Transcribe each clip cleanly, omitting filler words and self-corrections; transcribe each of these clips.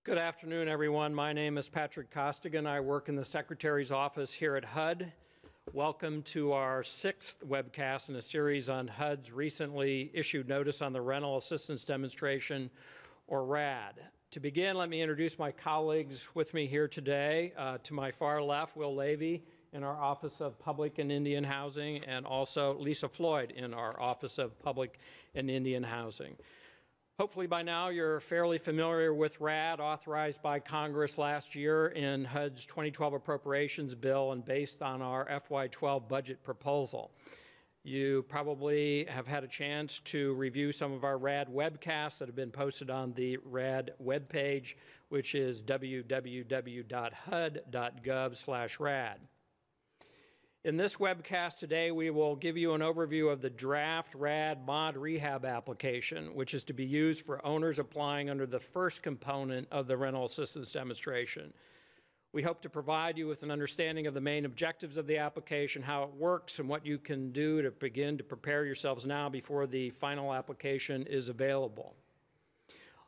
Good afternoon, everyone. My name is Patrick Costigan. I work in the Secretary's office here at HUD. Welcome to our 6th webcast in a series on HUD's recently issued notice on the Rental Assistance Demonstration, or RAD. To begin, let me introduce my colleagues with me here today. To my far left, Will Levy in our Office of Public and Indian Housing, and also Lisa Floyd in our Office of Public and Indian Housing. Hopefully by now you're fairly familiar with RAD, authorized by Congress last year in HUD's 2012 appropriations bill and based on our FY12 budget proposal. You probably have had a chance to review some of our RAD webcasts that have been posted on the RAD webpage, which is www.hud.gov/RAD. In this webcast today, we will give you an overview of the draft RAD mod rehab application, which is to be used for owners applying under the first component of the rental assistance demonstration. We hope to provide you with an understanding of the main objectives of the application, how it works, and what you can do to begin to prepare yourselves now before the final application is available.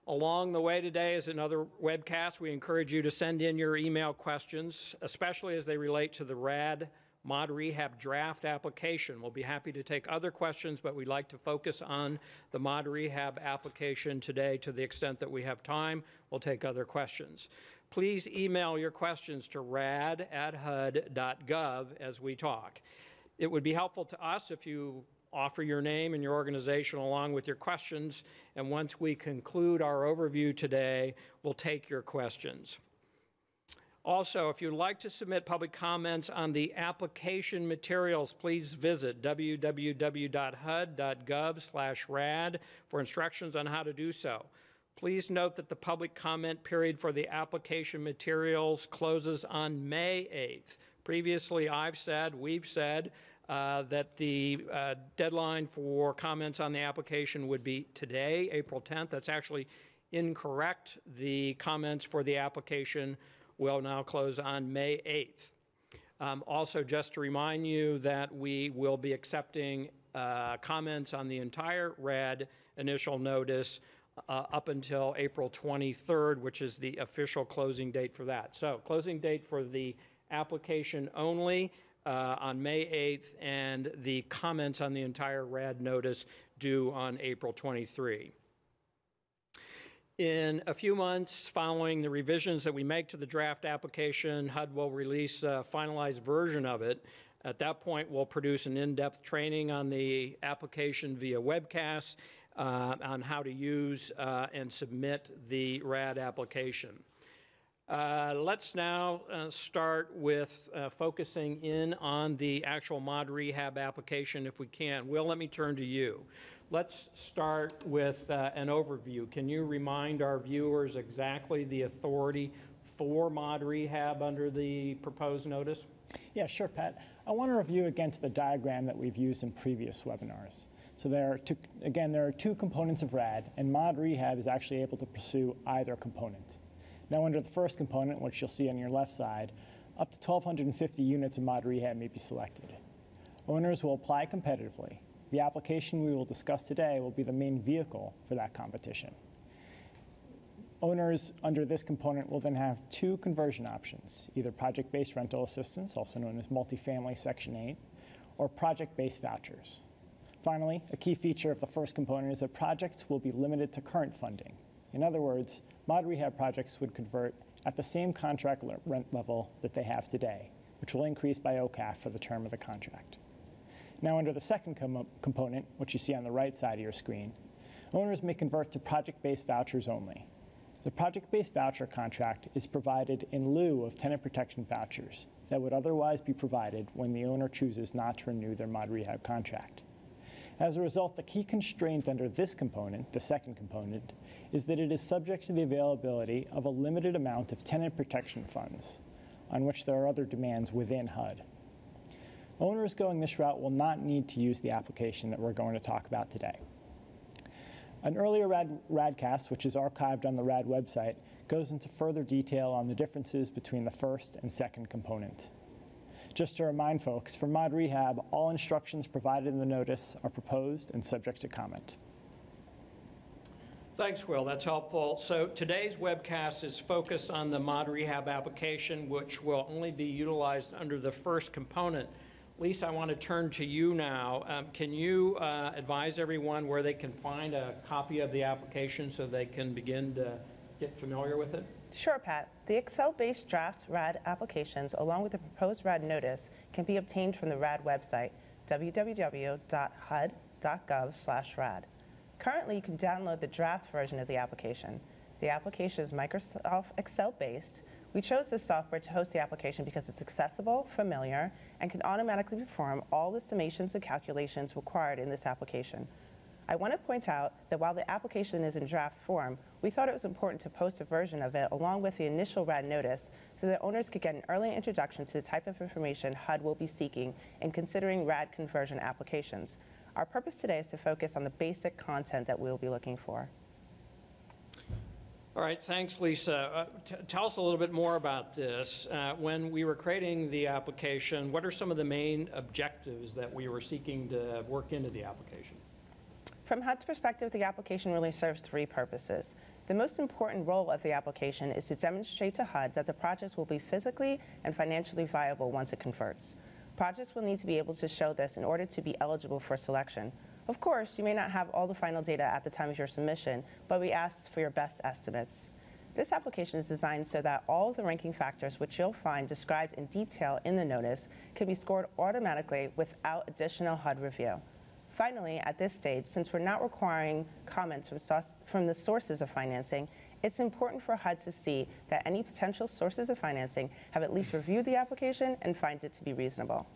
Along the way today, as in other webcasts, we encourage you to send in your email questions, especially as they relate to the RAD mod rehab draft application. We'll be happy to take other questions, but we'd like to focus on the mod rehab application today. To the extent that we have time, we'll take other questions. Please email your questions to rad@hud.gov as we talk. It would be helpful to us if you offer your name and your organization along with your questions, and once we conclude our overview today, we'll take your questions. Also, if you'd like to submit public comments on the application materials, please visit www.hud.gov/rad for instructions on how to do so. Please note that the public comment period for the application materials closes on May 8th. Previously, we've said that the deadline for comments on the application would be today, April 10th. That's actually incorrect. The comments for the application will now close on May 8th. Also, just to remind you that we will be accepting comments on the entire RAD initial notice up until April 23rd, which is the official closing date for that. So, closing date for the application only on May 8th, and the comments on the entire RAD notice due on April 23. In a few months following the revisions that we make to the draft application, HUD will release a finalized version of it. At that point, we'll produce an in-depth training on the application via webcast on how to use and submit the RAD application. Let's now start with focusing in on the actual mod rehab application if we can. Will, let me turn to you. Let's start with an overview. Can you remind our viewers exactly the authority for mod rehab under the proposed notice? Yeah, sure, Pat. I want to review against the diagram that we've used in previous webinars. So there are two components of RAD, and mod rehab is actually able to pursue either component. Now, under the first component, which you'll see on your left side, up to 1,250 units of mod rehab may be selected. Owners will apply competitively. The application we will discuss today will be the main vehicle for that competition. Owners under this component will then have two conversion options, either project-based rental assistance, also known as multifamily Section 8, or project-based vouchers. Finally, a key feature of the first component is that projects will be limited to current funding. In other words, mod rehab projects would convert at the same contract rent level that they have today, which will increase by OCAF for the term of the contract. Now, under the second component, which you see on the right side of your screen, owners may convert to project-based vouchers only. The project-based voucher contract is provided in lieu of tenant protection vouchers that would otherwise be provided when the owner chooses not to renew their mod rehab contract. As a result, the key constraint under this component, the second component, is that it is subject to the availability of a limited amount of tenant protection funds, on which there are other demands within HUD. Owners going this route will not need to use the application that we're going to talk about today. An earlier RADcast, which is archived on the RAD website, goes into further detail on the differences between the first and second component. Just to remind folks, for mod rehab, all instructions provided in the notice are proposed and subject to comment. Thanks, Will. That's helpful. So today's webcast is focused on the mod rehab application, which will only be utilized under the first component. Lisa, I want to turn to you now. Can you advise everyone where they can find a copy of the application so they can begin to get familiar with it? Sure, Pat. The Excel-based draft RAD applications, along with the proposed RAD notice, can be obtained from the RAD website, www.hud.gov/rad. Currently, you can download the draft version of the application. The application is Microsoft Excel-based. We chose this software to host the application because it's accessible, familiar, and can automatically perform all the summations and calculations required in this application. I want to point out that while the application is in draft form, we thought it was important to post a version of it along with the initial RAD notice so that owners could get an early introduction to the type of information HUD will be seeking in considering RAD conversion applications. Our purpose today is to focus on the basic content that we'll be looking for. All right, thanks, Lisa. Tell us a little bit more about this. When we were creating the application, what are some of the main objectives that we were seeking to work into the application? From HUD's perspective, the application really serves three purposes. The most important role of the application is to demonstrate to HUD that the project will be physically and financially viable once it converts. Projects will need to be able to show this in order to be eligible for selection. Of course, you may not have all the final data at the time of your submission, but we ask for your best estimates. This application is designed so that all of the ranking factors, which you'll find described in detail in the notice, can be scored automatically without additional HUD review. Finally, at this stage, since we're not requiring comments from the sources of financing, it's important for HUD to see that any potential sources of financing have at least reviewed the application and find it to be reasonable.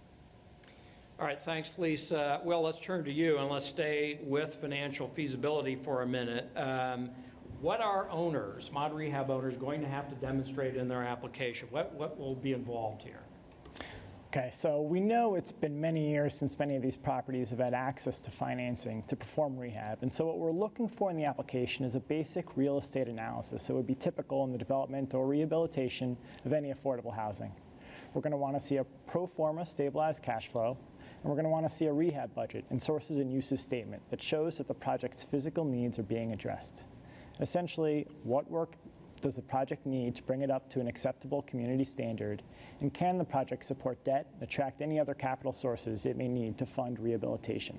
All right, thanks, Lisa. Well, let's turn to you and let's stay with financial feasibility for a minute. What are owners, mod rehab owners, going to have to demonstrate in their application? What will be involved here? Okay, so we know it's been many years since many of these properties have had access to financing to perform rehab. And so what we're looking for in the application is a basic real estate analysis that would be typical in the development or rehabilitation of any affordable housing. We're going to want to see a pro forma stabilized cash flow, and we're going to want to see a rehab budget and sources and uses statement that shows that the project's physical needs are being addressed. Essentially, what work does the project need to bring it up to an acceptable community standard, and can the project support debt and attract any other capital sources it may need to fund rehabilitation?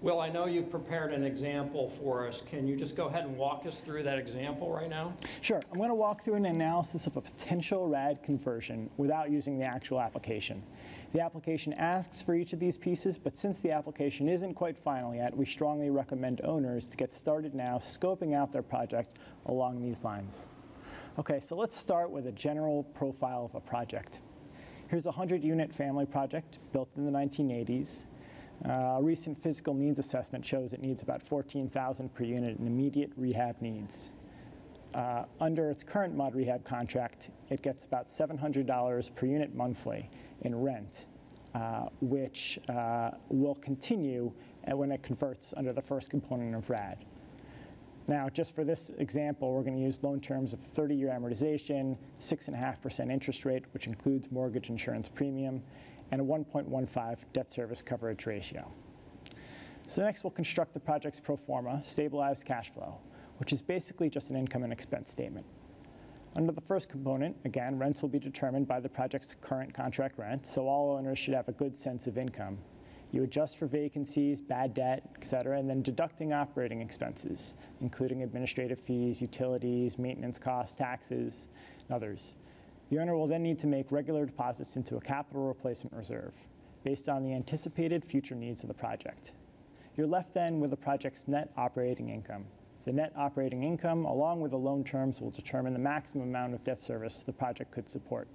Will, I know you've prepared an example for us. Can you just go ahead and walk us through that example right now? Sure. I'm going to walk through an analysis of a potential RAD conversion without using the actual application. The application asks for each of these pieces, but since the application isn't quite final yet, we strongly recommend owners to get started now scoping out their project along these lines. Okay, so let's start with a general profile of a project. Here's a 100-unit family project built in the 1980s. A recent physical needs assessment shows it needs about $14,000 per unit in immediate rehab needs. Under its current mod rehab contract, it gets about $700 per unit monthly in rent, which will continue when it converts under the first component of RAD. Now, just for this example, we're going to use loan terms of 30-year amortization, 6.5% interest rate, which includes mortgage insurance premium, and a 1.15 debt service coverage ratio. So next, we'll construct the project's pro forma stabilized cash flow, which is basically just an income and expense statement. Under the first component, again, rents will be determined by the project's current contract rent, so all owners should have a good sense of income. You adjust for vacancies, bad debt, et cetera, and then deducting operating expenses, including administrative fees, utilities, maintenance costs, taxes, and others. The owner will then need to make regular deposits into a capital replacement reserve based on the anticipated future needs of the project. You're left then with the project's net operating income. The net operating income, along with the loan terms, will determine the maximum amount of debt service the project could support.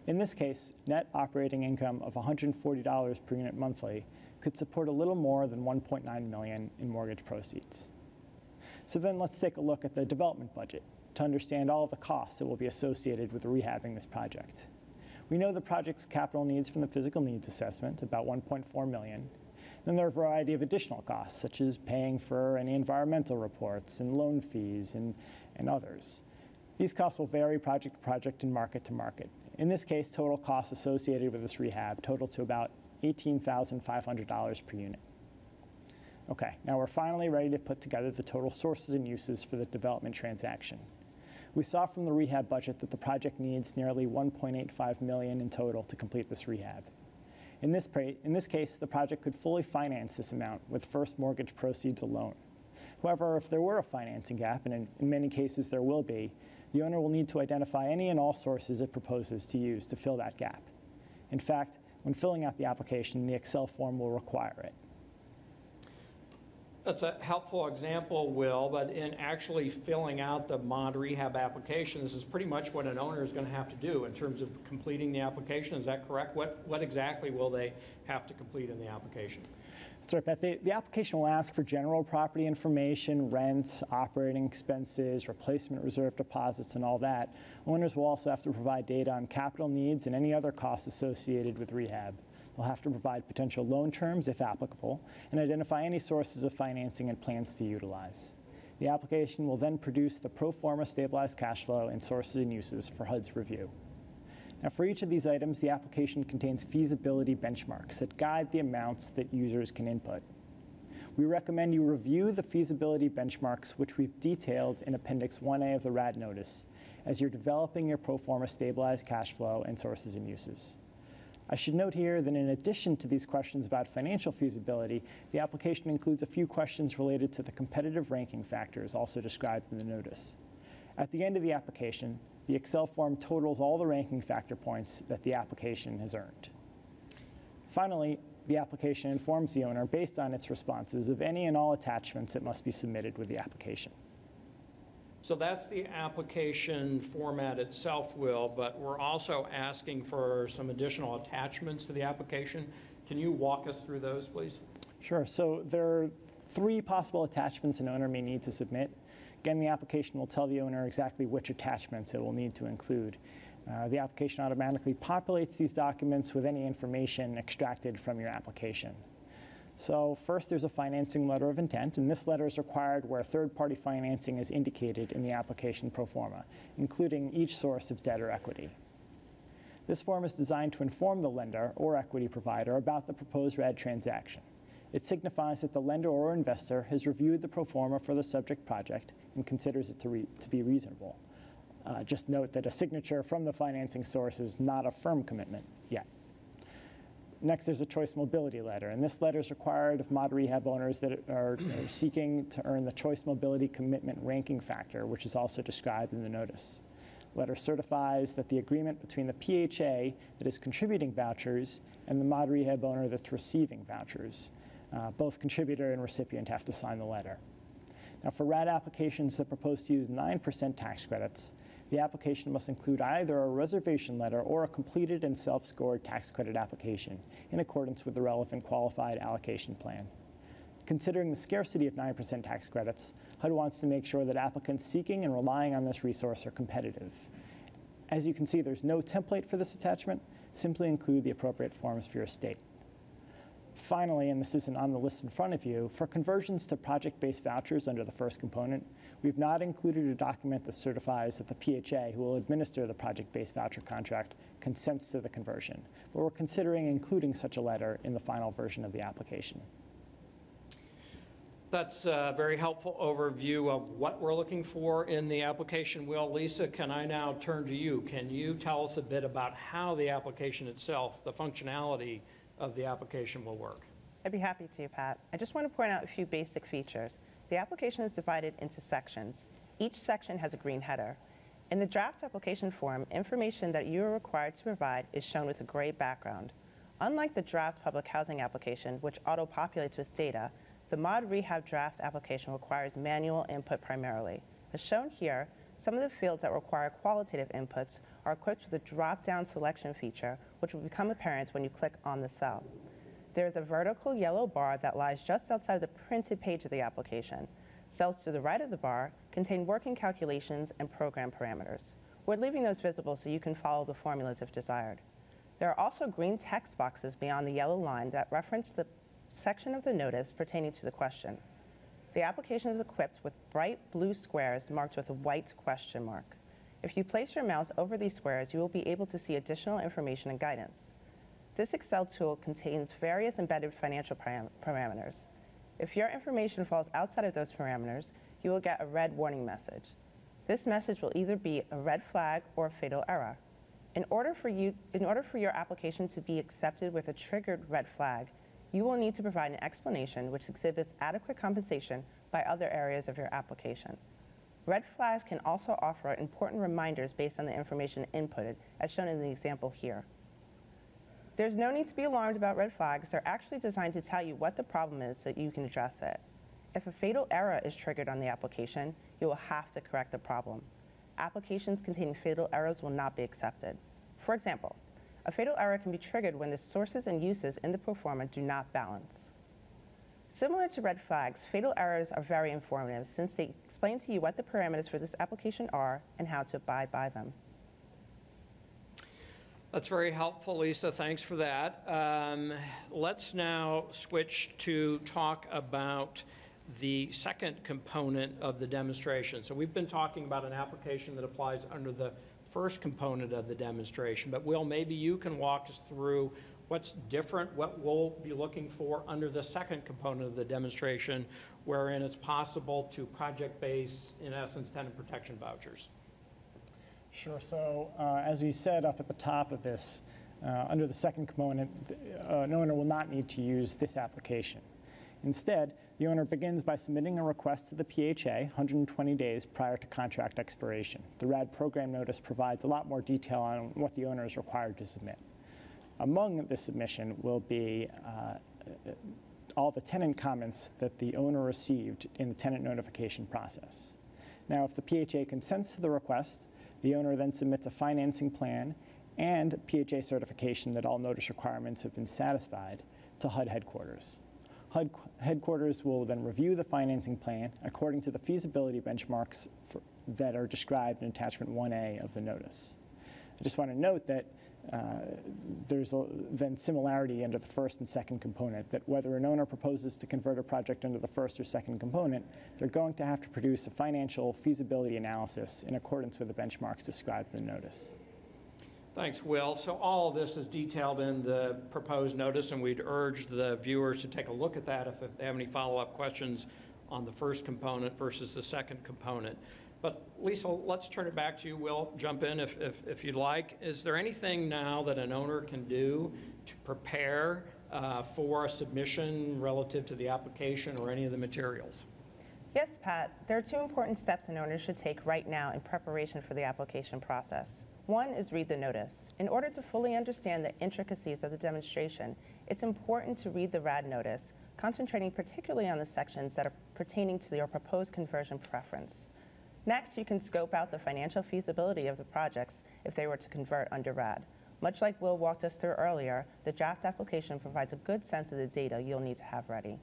In this case, net operating income of $140 per unit monthly could support a little more than $1.9 million in mortgage proceeds. So then let's take a look at the development budget to understand all of the costs that will be associated with rehabbing this project. We know the project's capital needs from the physical needs assessment, about $1.4 million. Then there are a variety of additional costs, such as paying for any environmental reports and loan fees and others. These costs will vary project to project and market to market. In this case, total costs associated with this rehab total to about $18,500 per unit. Okay, now we're finally ready to put together the total sources and uses for the development transaction. We saw from the rehab budget that the project needs nearly $1.85 million in total to complete this rehab. In this case, the project could fully finance this amount with first mortgage proceeds alone. However, if there were a financing gap, and in many cases there will be, the owner will need to identify any and all sources it proposes to use to fill that gap. In fact, when filling out the application, the Excel form will require it. That's a helpful example, Will, but in actually filling out the mod rehab application, this is pretty much what an owner is going to have to do in terms of completing the application. Is that correct? What exactly will they have to complete in the application? That's right, Beth. The application will ask for general property information, rents, operating expenses, replacement reserve deposits, and all that. Owners will also have to provide data on capital needs and any other costs associated with rehab. They'll have to provide potential loan terms, if applicable, and identify any sources of financing and plans to utilize. The application will then produce the pro forma stabilized cash flow and sources and uses for HUD's review. Now, for each of these items, the application contains feasibility benchmarks that guide the amounts that users can input. We recommend you review the feasibility benchmarks, which we've detailed in Appendix 1A of the RAD notice, as you're developing your pro forma stabilized cash flow and sources and uses. I should note here that in addition to these questions about financial feasibility, the application includes a few questions related to the competitive ranking factors also described in the notice. At the end of the application, the Excel form totals all the ranking factor points that the application has earned. Finally, the application informs the owner, based on its responses, of any and all attachments that must be submitted with the application. So that's the application format itself, Will, but we're also asking for some additional attachments to the application. Can you walk us through those, please? Sure. So there are 3 possible attachments an owner may need to submit. Again, the application will tell the owner exactly which attachments it will need to include. The application automatically populates these documents with any information extracted from your application. So first, there's a financing letter of intent, and this letter is required where third-party financing is indicated in the application pro forma, including each source of debt or equity. This form is designed to inform the lender or equity provider about the proposed RAD transaction. It signifies that the lender or investor has reviewed the pro forma for the subject project and considers it to be reasonable. Just note that a signature from the financing source is not a firm commitment yet. Next, there's a choice mobility letter, and this letter is required of mod rehab owners that are seeking to earn the choice mobility commitment ranking factor, which is also described in the notice. The letter certifies that the agreement between the PHA that is contributing vouchers and the mod rehab owner that's receiving vouchers. Both contributor and recipient have to sign the letter. Now, for RAD applications that propose to use 9% tax credits, the application must include either a reservation letter or a completed and self-scored tax credit application in accordance with the relevant qualified allocation plan. Considering the scarcity of 9% tax credits, HUD wants to make sure that applicants seeking and relying on this resource are competitive. As you can see, there's no template for this attachment. Simply include the appropriate forms for your state. Finally, and this isn't on the list in front of you, for conversions to project-based vouchers under the first component, we've not included a document that certifies that the PHA, who will administer the project-based voucher contract, consents to the conversion. But we're considering including such a letter in the final version of the application. That's a very helpful overview of what we're looking for in the application. Will, Lisa, can I now turn to you? Can you tell us a bit about how the application itself, the functionality of the application will work? I'd be happy to, Pat. I just want to point out a few basic features. The application is divided into sections. Each section has a green header. In the draft application form, information that you are required to provide is shown with a gray background. Unlike the draft public housing application, which auto-populates with data, the mod rehab draft application requires manual input primarily. As shown here, some of the fields that require qualitative inputs are equipped with a drop-down selection feature, which will become apparent when you click on the cell. There is a vertical yellow bar that lies just outside the printed page of the application. Cells to the right of the bar contain working calculations and program parameters. We're leaving those visible so you can follow the formulas if desired. There are also green text boxes beyond the yellow line that reference the section of the notice pertaining to the question. The application is equipped with bright blue squares marked with a white question mark. If you place your mouse over these squares, you will be able to see additional information and guidance. This Excel tool contains various embedded financial parameters. If your information falls outside of those parameters, you will get a red warning message. This message will either be a red flag or a fatal error. In order for your application to be accepted with a triggered red flag, you will need to provide an explanation which exhibits adequate compensation by other areas of your application. Red flags can also offer important reminders based on the information inputted, as shown in the example here. There's no need to be alarmed about red flags. They're actually designed to tell you what the problem is so that you can address it. If a fatal error is triggered on the application, you will have to correct the problem. Applications containing fatal errors will not be accepted. For example, a fatal error can be triggered when the sources and uses in the pro forma do not balance. Similar to red flags, fatal errors are very informative since they explain to you what the parameters for this application are and how to abide by them. That's very helpful, Lisa. Thanks for that. Let's now switch to talk about the second component of the demonstration. So we've been talking about an application that applies under the first component of the demonstration, but Will, maybe you can walk us through what's different, what we'll be looking for under the second component of the demonstration, wherein it's possible to project-base, in essence, tenant protection vouchers. Sure. So as we said up at the top of this, under the second component, an owner will not need to use this application. Instead, the owner begins by submitting a request to the PHA 120 days prior to contract expiration. The RAD program notice provides a lot more detail on what the owner is required to submit. Among the submission will be all the tenant comments that the owner received in the tenant notification process. Now, if the PHA consents to the request, the owner then submits a financing plan and PHA certification that all notice requirements have been satisfied to HUD headquarters. HUD headquarters will then review the financing plan according to the feasibility benchmarks that are described in attachment 1A of the notice. I just want to note that there's then similarity under the first and second component, that whether an owner proposes to convert a project under the first or second component, they're going to have to produce a financial feasibility analysis in accordance with the benchmarks described in the notice. Thanks, Will. So all of this is detailed in the proposed notice, and we'd urge the viewers to take a look at that if they have any follow-up questions on the first component versus the second component. But Lisa, let's turn it back to you. Will, jump in if you'd like. Is there anything now that an owner can do to prepare for a submission relative to the application or any of the materials? Yes, Pat. There are two important steps an owner should take right now in preparation for the application process. One is read the notice. In order to fully understand the intricacies of the demonstration, it's important to read the RAD notice, concentrating particularly on the sections that are pertaining to your proposed conversion preference. Next, you can scope out the financial feasibility of the projects if they were to convert under RAD. Much like Will walked us through earlier, the draft application provides a good sense of the data you'll need to have ready.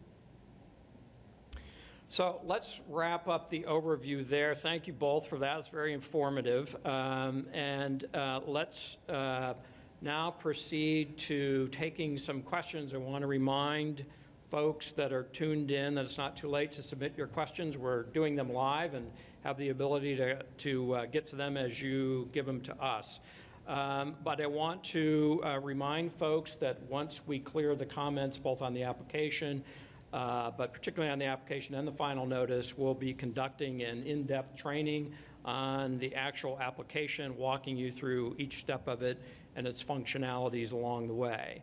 So let's wrap up the overview there. Thank you both for that. It's very informative. Let's now proceed to taking some questions. I want to remind folks that are tuned in that it's not too late to submit your questions. We're doing them live and have the ability to get to them as you give them to us. But I want to remind folks that once we clear the comments both on the application, but particularly on the application and the final notice, we'll be conducting an in-depth training on the actual application, walking you through each step of it and its functionalities along the way.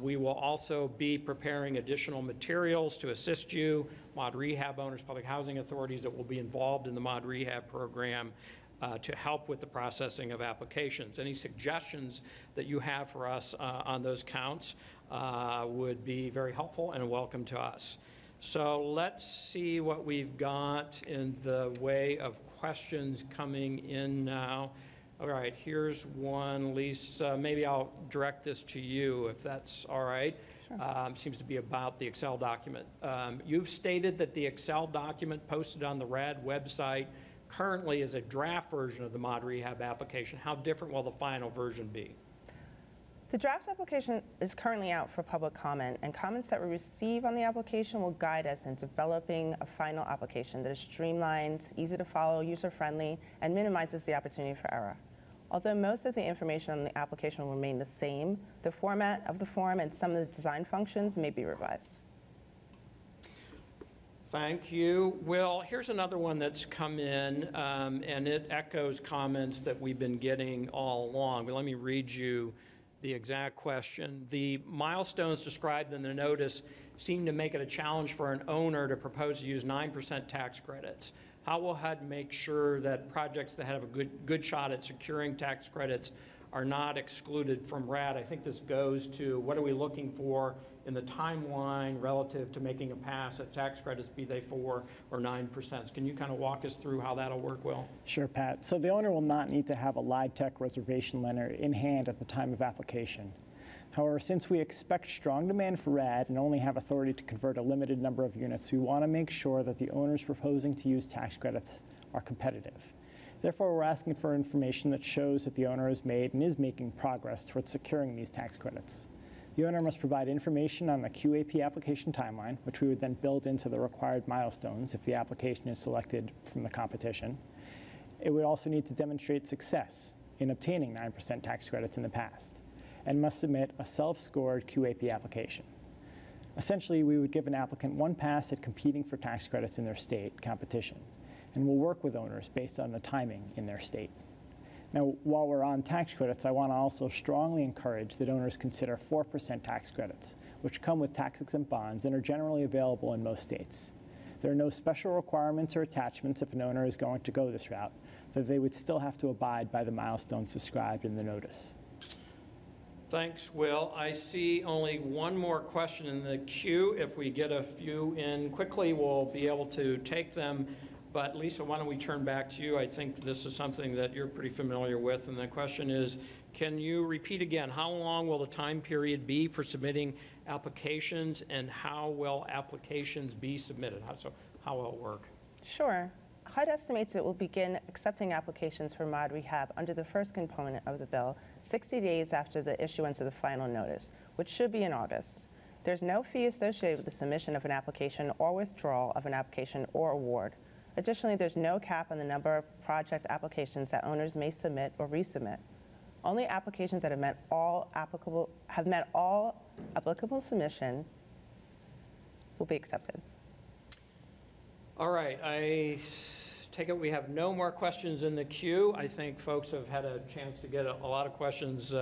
We will also be preparing additional materials to assist you, mod rehab owners, public housing authorities that will be involved in the mod rehab program to help with the processing of applications. Any suggestions that you have for us on those counts would be very helpful and welcome to us. So let's see what we've got in the way of questions coming in now. All right, here's one. Lisa, maybe I'll direct this to you if that's all right. Sure. Seems to be about the Excel document. You've stated that the Excel document posted on the RAD website currently is a draft version of the mod rehab application. How different will the final version be? The draft application is currently out for public comment, and comments that we receive on the application will guide us in developing a final application that is streamlined, easy to follow, user-friendly, and minimizes the opportunity for error. Although most of the information on the application will remain the same, the format of the form and some of the design functions may be revised. Thank you. Will, here's another one that's come in, and it echoes comments that we've been getting all along. But let me read you the exact question. The milestones described in the notice seem to make it a challenge for an owner to propose to use 9% tax credits. How will HUD make sure that projects that have a good shot at securing tax credits are not excluded from RAD? I think this goes to what are we looking for in the timeline relative to making a pass at tax credits, be they 4 or 9%. Can you kind of walk us through how that'll work, Will? Sure, Pat. So the owner will not need to have a LIDTech reservation letter in hand at the time of application. However, since we expect strong demand for RAD and only have authority to convert a limited number of units, we want to make sure that the owners proposing to use tax credits are competitive. Therefore, we're asking for information that shows that the owner has made and is making progress towards securing these tax credits. The owner must provide information on the QAP application timeline, which we would then build into the required milestones if the application is selected from the competition. It would also need to demonstrate success in obtaining 9% tax credits in the past, and must submit a self-scored QAP application. Essentially, we would give an applicant one pass at competing for tax credits in their state competition, and we'll work with owners based on the timing in their state. Now, while we're on tax credits, I want to also strongly encourage that owners consider 4% tax credits, which come with tax-exempt bonds and are generally available in most states. There are no special requirements or attachments if an owner is going to go this route, but they would still have to abide by the milestones described in the notice. Thanks, Will. I see only one more question in the queue. If we get a few in quickly, we'll be able to take them. But Lisa, why don't we turn back to you? I think this is something that you're pretty familiar with. And the question is, can you repeat again, how long will the time period be for submitting applications, and how will applications be submitted? How will it work? Sure. HUD estimates it will begin accepting applications for mod rehab under the first component of the bill 60 days after the issuance of the final notice, which should be in August. There's no fee associated with the submission of an application or withdrawal of an application or award. Additionally, there's no cap on the number of project applications that owners may submit or resubmit. Only applications that have met all applicable submission will be accepted. All right, I take it we have no more questions in the queue. I think folks have had a chance to get a lot of questions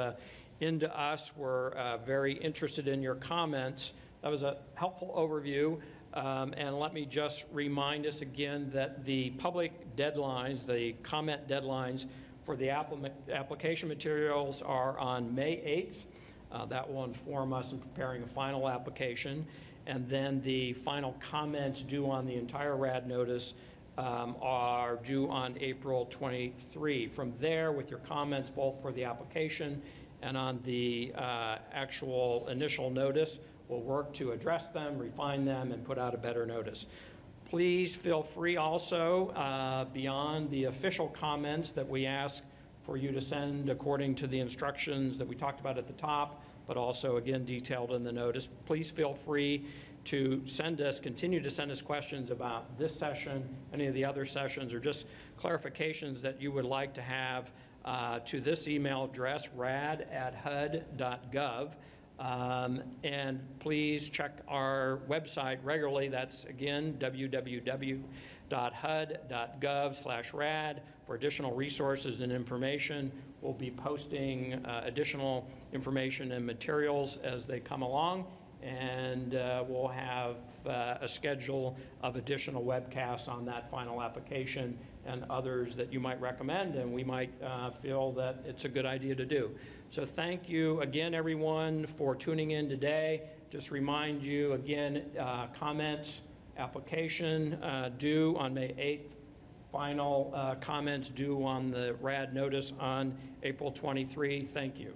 into us. We're very interested in your comments. That was a helpful overview. And let me just remind us again that the public deadlines, the comment deadlines for the application materials are on May 8th. That will inform us in preparing a final application. And then the final comments due on the entire RAD notice are due on April 23. From there, with your comments both for the application and on the actual initial notice, we'll work to address them, refine them, and put out a better notice. Please feel free also, beyond the official comments that we ask for you to send according to the instructions that we talked about at the top, but also, again, detailed in the notice. Please feel free to continue to send us questions about this session, any of the other sessions, or just clarifications that you would like to have to this email address, rad@hud.gov. And please check our website regularly. That's, again, www.hud.gov/rad for additional resources and information. We'll be posting additional information and materials as they come along, and we'll have a schedule of additional webcasts on that final application and others that you might recommend and we might feel that it's a good idea to do. So thank you again, everyone, for tuning in today. Just remind you again, comments, application due on May 8th, final comments due on the RAD notice on April 23. Thank you.